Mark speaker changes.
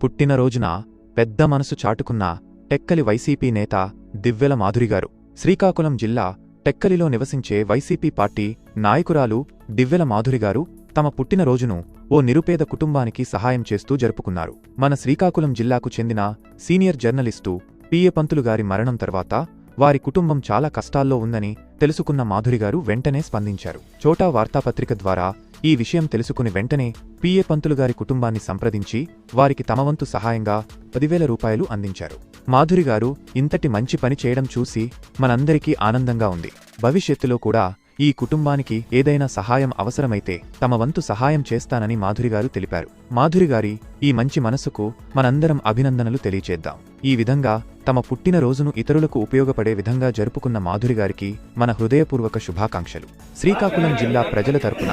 Speaker 1: పుట్టినరోజున పెద్ద మనసు చాటుకున్న టెక్కలి వైసీపీ నేత దివ్వెల మాధురిగారు. శ్రీకాకుళం జిల్లా టెక్కలిలో నివసించే వైసీపీ పార్టీ నాయకురాలు దివ్వెల మాధురిగారు తమ పుట్టినరోజును ఓ నిరుపేద కుటుంబానికి సహాయం చేస్తూ జరుపుకున్నారు. మన శ్రీకాకుళం జిల్లాకు చెందిన సీనియర్ జర్నలిస్టు పిఏ పంతులు గారి మరణం తర్వాత వారి కుటుంబం చాలా కష్టాల్లో ఉందని తెలుసుకున్న మాధురిగారు వెంటనే స్పందించారు. చోటా వార్తాపత్రిక ద్వారా ఈ విషయం తెలుసుకుని వెంటనే పిఏ పంతులు గారి కుటుంబాన్ని సంప్రదించి వారికి తమ వంతు సహాయంగా 10,000 రూపాయలు అందించారు. మాధురిగారు ఇంతటి మంచి పని చేయడం చూసి మనందరికీ ఆనందంగా ఉంది. భవిష్యత్తులో కూడా ఈ కుటుంబానికి ఏదైనా సహాయం అవసరమైతే తమ వంతు సహాయం చేస్తానని మాధురిగారు తెలిపారు. మాధురిగారి ఈ మంచి మనసుకు మనందరం అభినందనలు తెలియచేద్దాం. ఈ విధంగా తమ పుట్టినరోజును ఇతరులకు ఉపయోగపడే విధంగా జరుపుకున్న మాధురిగారికి మన హృదయపూర్వక శుభాకాంక్షలు. శ్రీకాకుళం జిల్లా ప్రజల తరపున